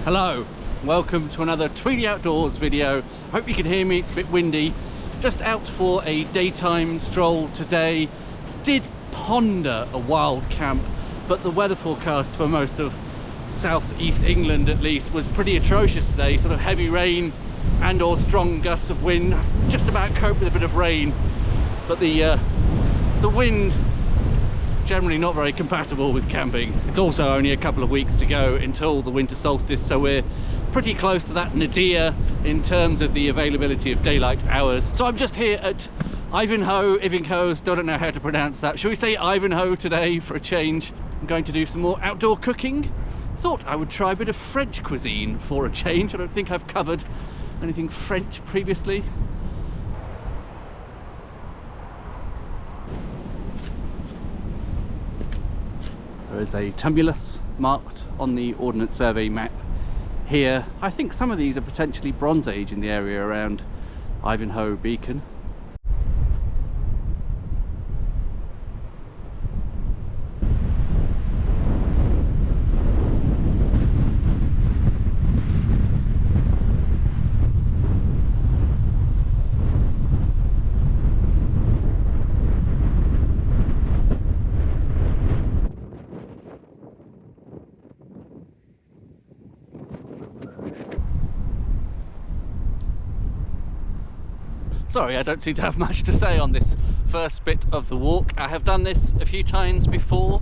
Hello, welcome to another Tweedy Outdoors video. Hope you can hear me, it's a bit windy. Just out for a daytime stroll today. Did ponder a wild camp, but the weather forecast for most of southeast England at least was pretty atrocious today. Sort of heavy rain and or strong gusts of wind. Just about cope with a bit of rain, but the wind generally not very compatible with camping. It's also only a couple of weeks to go until the winter solstice, so we're pretty close to that nadir in terms of the availability of daylight hours. So I'm just here at Ivinghoe, still don't know how to pronounce that. Shall we say Ivinghoe today for a change? I'm going to do some more outdoor cooking. Thought I would try a bit of French cuisine for a change. I don't think I've covered anything French previously. There is a tumulus marked on the Ordnance Survey map here. I think some of these are potentially Bronze Age in the area around Ivinghoe Beacon. Sorry, I don't seem to have much to say on this first bit of the walk. I have done this a few times before.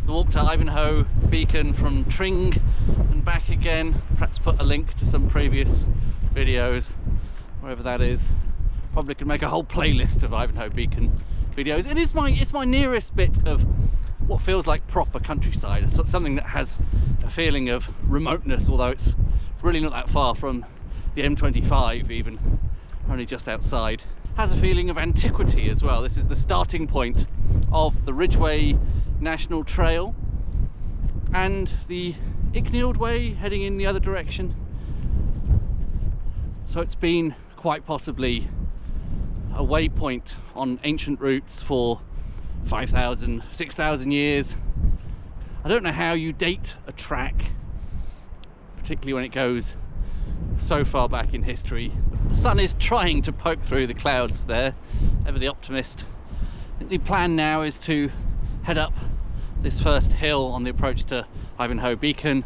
The walk to Ivinghoe Beacon from Tring and back again. Perhaps put a link to some previous videos, wherever that is. Probably could make a whole playlist of Ivinghoe Beacon videos. It's my nearest bit of what feels like proper countryside. It's something that has a feeling of remoteness, although it's really not that far from the M25 even. Only just outside. Has a feeling of antiquity as well. This is the starting point of the Ridgeway National Trail and the Icknield Way heading in the other direction. So it's been quite possibly a waypoint on ancient routes for 5,000, 6,000 years. I don't know how you date a track, particularly when it goes so far back in history. The sun is trying to poke through the clouds there, ever the optimist. I think the plan now is to head up this first hill on the approach to Ivinghoe Beacon,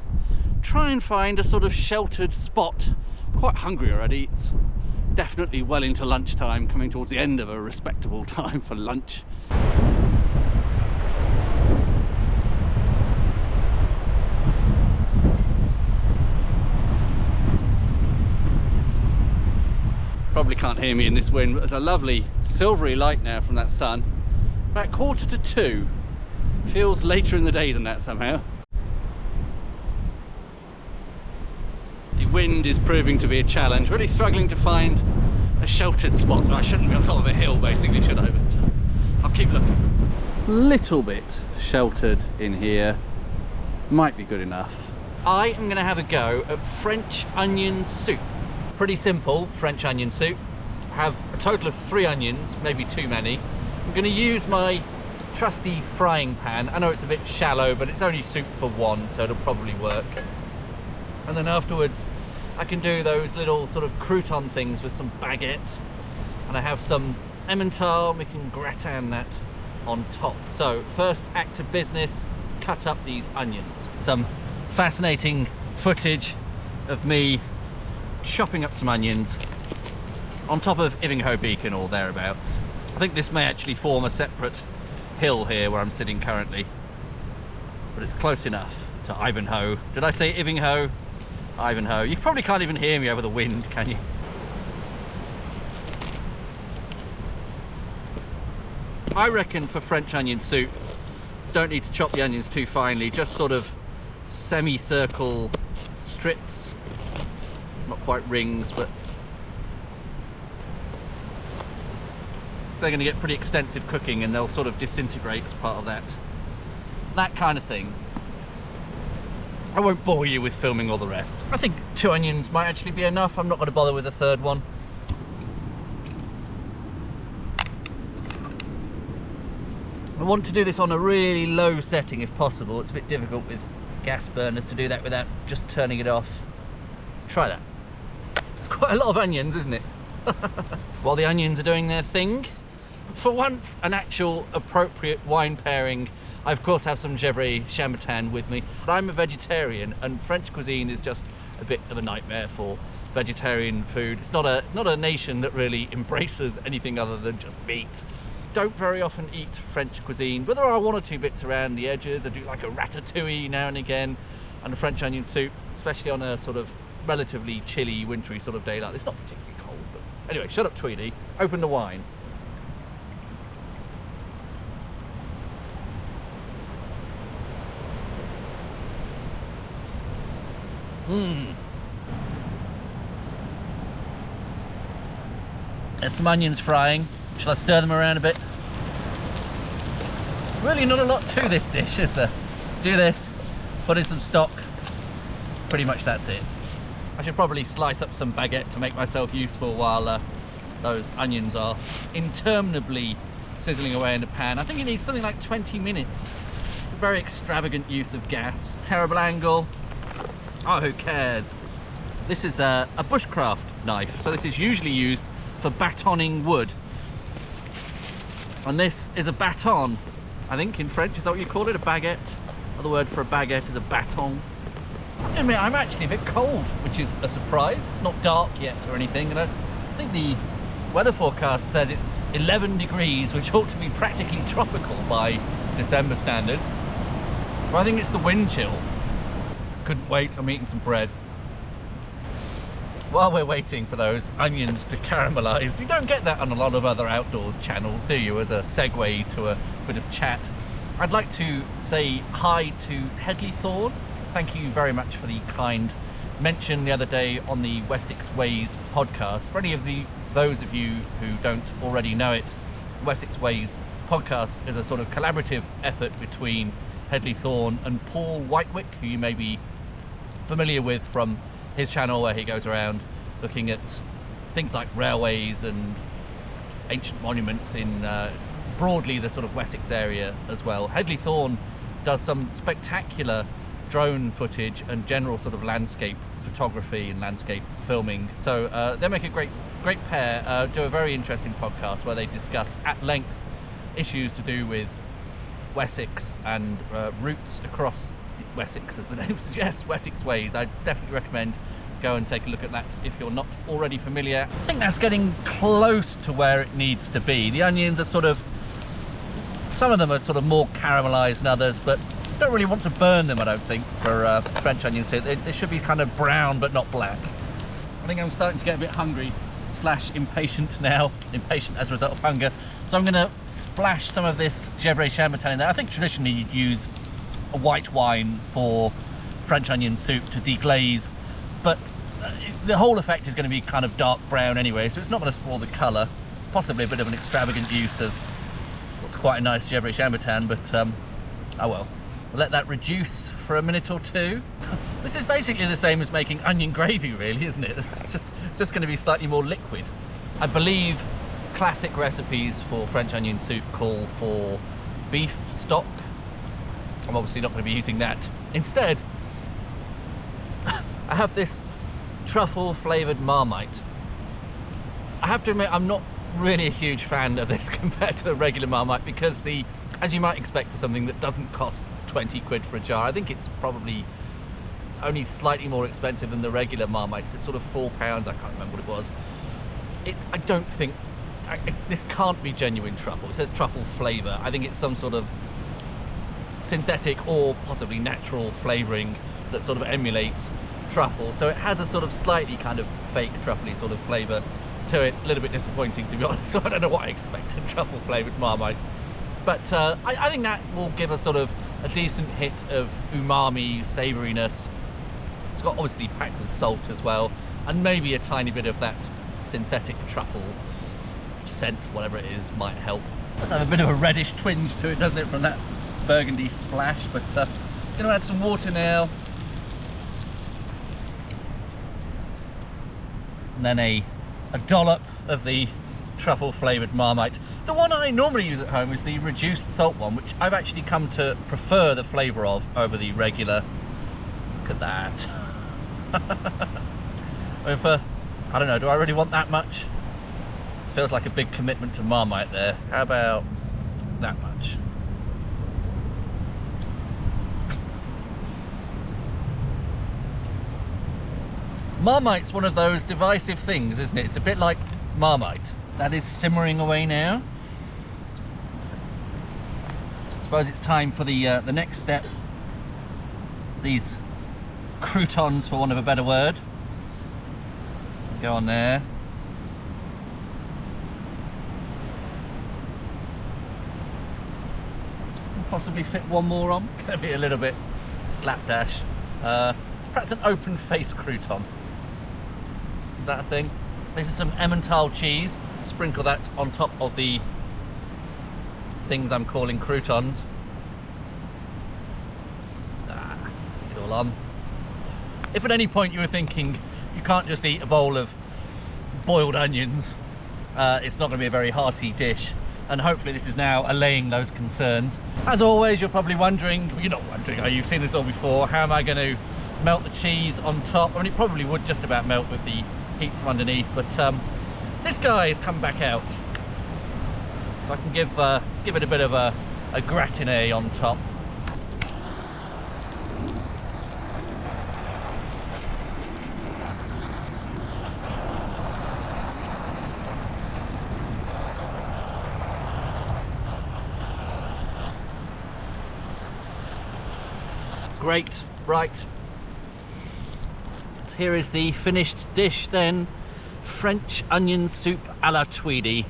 try and find a sort of sheltered spot. I'm quite hungry already. It's definitely well into lunchtime, coming towards the end of a respectable time for lunch. Probably can't hear me in this wind, but there's a lovely silvery light now from that sun. About 1:45. Feels later in the day than that somehow. The wind is proving to be a challenge. Really struggling to find a sheltered spot. I shouldn't be on top of a hill basically, should I? But I'll keep looking. Little bit sheltered in here. Might be good enough. I am going to have a go at French onion soup. Pretty simple French onion soup. I have a total of 3 onions, maybe too many. I'm going to use my trusty frying pan. I know it's a bit shallow, but it's only soup for 1, so it'll probably work. And then afterwards I can do those little sort of crouton things with some baguette, and I have some Emmental. We can gratin that on top. So first act of business, cut up these onions. Some fascinating footage of me chopping up some onions on top of Ivinghoe Beacon or thereabouts. I think this may actually form a separate hill here where I'm sitting currently, but it's close enough to Ivinghoe. Did I say Ivinghoe? Ivinghoe. You probably can't even hear me over the wind, can you? I reckon for French onion soup, don't need to chop the onions too finely, just sort of semicircle strips. Not quite rings, but they're going to get pretty extensive cooking and they'll sort of disintegrate as part of that kind of thing. I won't bore you with filming all the rest. I think 2 onions might actually be enough. I'm not going to bother with a third one. I want to do this on a really low setting if possible. It's a bit difficult with gas burners to do that without just turning it off. Try that. It's quite a lot of onions, isn't it? While the onions are doing their thing, for once an actual appropriate wine pairing, I of course have some Gevrey Chambertin with me. But I'm a vegetarian, and French cuisine is just a bit of a nightmare for vegetarian food. It's not a nation that really embraces anything other than just meat. Don't very often eat French cuisine, but there are one or two bits around the edges. I do like a ratatouille now and again, and a French onion soup, especially on a sort of relatively chilly, wintry sort of day like this. It's not particularly cold, but anyway, shut up Tweedy, open the wine. There's some onions frying. Shall I stir them around a bit? Really not a lot to this dish, is there? Do this, put in some stock, pretty much that's it. I should probably slice up some baguette to make myself useful while those onions are interminably sizzling away in the pan. I think it needs something like 20 minutes. A very extravagant use of gas. Terrible angle. Oh, who cares? This is a bushcraft knife, so this is usually used for batoning wood. And this is a baton, I think in French, is that what you call it? A baguette? Another word for a baguette is a baton. I admit, I'm actually a bit cold, which is a surprise. It's not dark yet or anything, and I think the weather forecast says it's 11 degrees, which ought to be practically tropical by December standards. But I think it's the wind chill. Couldn't wait, I'm eating some bread. While we're waiting for those onions to caramelize, you don't get that on a lot of other outdoors channels, do you, as a segue to a bit of chat. I'd like to say hi to Headley Thorn. Thank you very much for the kind mention the other day on the Wessex Ways podcast. For any of those of you who don't already know it, Wessex Ways podcast is a sort of collaborative effort between Headley Thorn and Paul Whitewick, who you may be familiar with from his channel, where he goes around looking at things like railways and ancient monuments in broadly the sort of Wessex area as well. Headley Thorn does some spectacular drone footage and general sort of landscape photography and landscape filming. So they make a great pair, do a very interesting podcast where they discuss at length issues to do with Wessex and routes across Wessex, as the name suggests, Wessex Ways. I definitely recommend go and take a look at that if you're not already familiar. I think that's getting close to where it needs to be. The onions are sort of, some of them are sort of more caramelized than others, but don't really want to burn them, I don't think, for French onions. They should be kind of brown but not black. I think I'm starting to get a bit hungry / impatient now, impatient as a result of hunger. So I'm going to splash some of this Gevrey Chambertin in there. I think traditionally you'd use a white wine for French onion soup to deglaze, but the whole effect is going to be kind of dark brown anyway, so it's not going to spoil the colour. Possibly a bit of an extravagant use of what's quite a nice Gevrey Chambertin, but oh well. We'll let that reduce for a minute or two. This is basically the same as making onion gravy, really, isn't it? It's just going to be slightly more liquid. I believe classic recipes for French onion soup call for beef stock. I'm obviously not going to be using that. Instead, I have this truffle flavoured Marmite. I have to admit, I'm not really a huge fan of this compared to the regular Marmite, because as you might expect for something that doesn't cost 20 quid for a jar, I think it's probably only slightly more expensive than the regular Marmites. It's sort of £4, I can't remember what it was. I don't think, this can't be genuine truffle. It says truffle flavour. I think it's some sort of synthetic or possibly natural flavouring that sort of emulates truffle, so it has a sort of slightly kind of fake truffly sort of flavour to it. A little bit disappointing, to be honest. So I don't know what I expected, truffle flavoured Marmite, but I think that will give a sort of a decent hit of umami savouriness. It's got obviously packed with salt as well, and maybe a tiny bit of that synthetic truffle scent, whatever it is, might help. Does have a bit of a reddish twinge to it, doesn't it, from that burgundy splash? But I'm going to add some water now, and then a dollop of the truffle flavoured Marmite. The one I normally use at home is the reduced salt one, which I've actually come to prefer the flavour of over the regular. Look at that. Over, I don't know, do I really want that much? It feels like a big commitment to Marmite there. How about that much? Marmite's one of those divisive things, isn't it? It's a bit like Marmite. That is simmering away now. I suppose it's time for the next step. These croutons, for want of a better word. Go on there. Possibly fit one more on. Gonna be a little bit slapdash. Perhaps an open face crouton. Is that a thing? This is some Emmental cheese. Sprinkle that on top of the things I'm calling croutons. Stick it all on. If at any point you were thinking you can't just eat a bowl of boiled onions, it's not going to be a very hearty dish, and hopefully this is now allaying those concerns. As always, you're probably wondering, you're not wondering, you've seen this all before, how am I going to melt the cheese on top? I mean, it probably would just about melt with the heat from underneath, but this guy has come back out, so I can give it a bit of a gratiné on top. Great, right. Here is the finished dish then. French onion soup a la Tweedy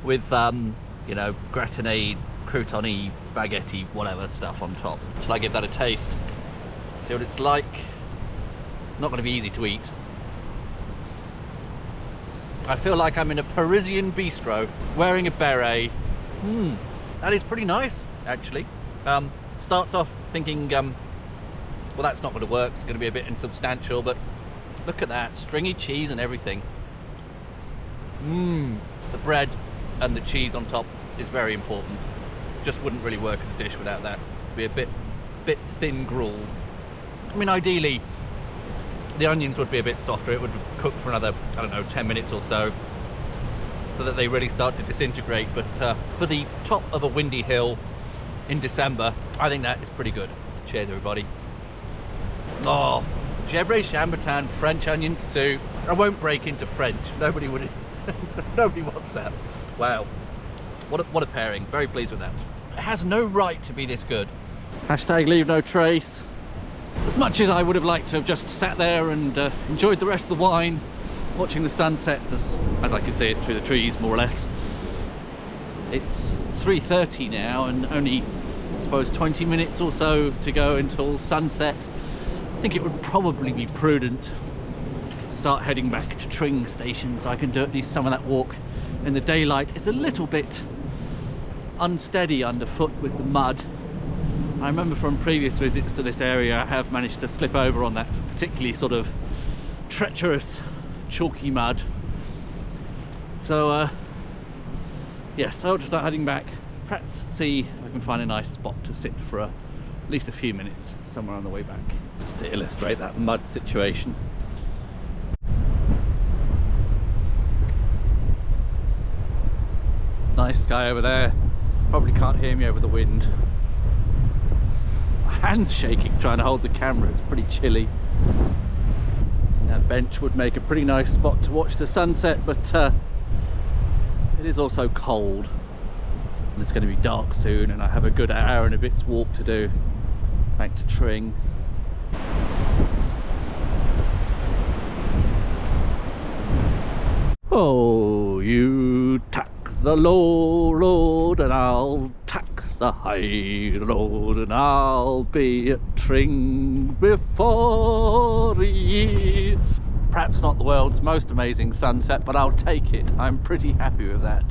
with, you know, gratiné, crouton-y, baguette-y, whatever stuff on top. Shall I give that a taste? See what it's like? Not going to be easy to eat. I feel like I'm in a Parisian bistro wearing a beret. That is pretty nice, actually. Starts off thinking, well, that's not going to work, it's going to be a bit insubstantial, but look at that, stringy cheese and everything. The bread and the cheese on top is very important. Just wouldn't really work as a dish without that. It'd be a bit thin gruel. I mean, ideally, the onions would be a bit softer. It would cook for another, I don't know, 10 minutes or so that they really start to disintegrate. But for the top of a windy hill in December, I think that is pretty good. Cheers, everybody. Oh, Gevrey Chambertin French onion soup. I won't break into French. Nobody would. Nobody wants that. Wow, what a pairing. Very pleased with that. It has no right to be this good. Hashtag leave no trace. As much as I would have liked to have just sat there and enjoyed the rest of the wine, watching the sunset as I could see it through the trees, more or less. It's 3:30 now and only, I suppose, 20 minutes or so to go until sunset. I think it would probably be prudent to start heading back to Tring station so I can do at least some of that walk in the daylight. It's a little bit unsteady underfoot with the mud. I remember from previous visits to this area I have managed to slip over on that particularly sort of treacherous chalky mud. So yes, I ought to start heading back, perhaps see if I can find a nice spot to sit for at least a few minutes somewhere on the way back, just to illustrate that mud situation. Nice sky over there. Probably can't hear me over the wind. My hand's shaking trying to hold the camera, it's pretty chilly. That bench would make a pretty nice spot to watch the sunset, but it is also cold and it's going to be dark soon, and I have a good hour and a bit's walk to do back to Tring. Oh, you tack the low road and I'll tack the high road, and I'll be at Tring before ye. Perhaps not the world's most amazing sunset, but I'll take it. I'm pretty happy with that.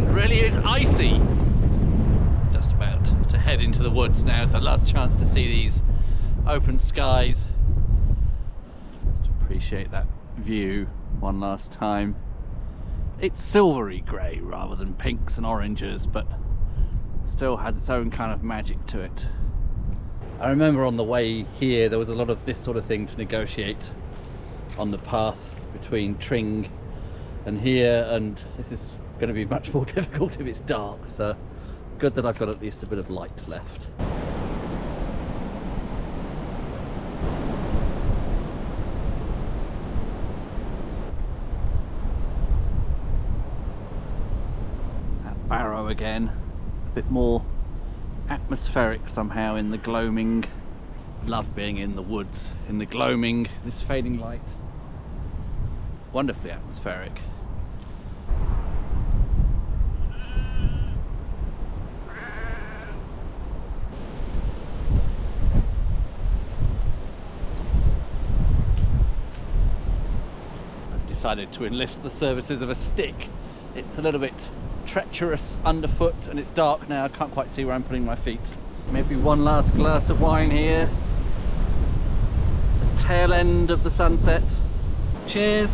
Really is icy. Just about to head into the woods now, so last chance to see these open skies. Just appreciate that view one last time. It's silvery grey rather than pinks and oranges, but still has its own kind of magic to it. I remember on the way here there was a lot of this sort of thing to negotiate on the path between Tring and here, and this is going to be much more difficult if it's dark, so good that I've got at least a bit of light left. That barrow again, a bit more atmospheric somehow in the gloaming. Love being in the woods in the gloaming, this fading light. Wonderfully atmospheric. I've decided to enlist the services of a stick. It's a little bit treacherous underfoot and it's dark now, I can't quite see where I'm putting my feet. Maybe one last glass of wine here. The tail end of the sunset. Cheers.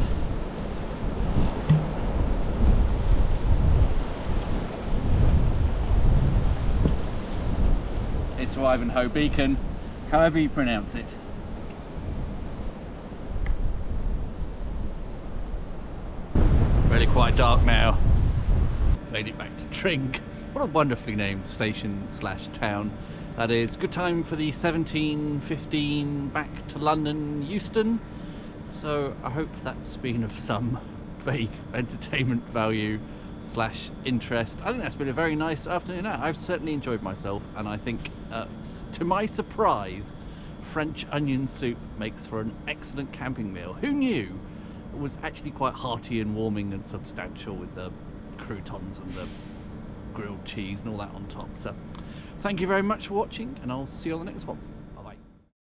It's to Ivinghoe Beacon, however you pronounce it. Really quite dark now. Made it back to Tring. What a wonderfully named station slash town that is. Good time for the 17:15 back to London Euston. So I hope that's been of some vague entertainment value slash interest. I think that's been a very nice afternoon out. I've certainly enjoyed myself, and I think to my surprise French onion soup makes for an excellent camping meal. Who knew? It was actually quite hearty and warming and substantial with the croutons and the grilled cheese and all that on top. So thank you very much for watching, and I'll see you on the next one.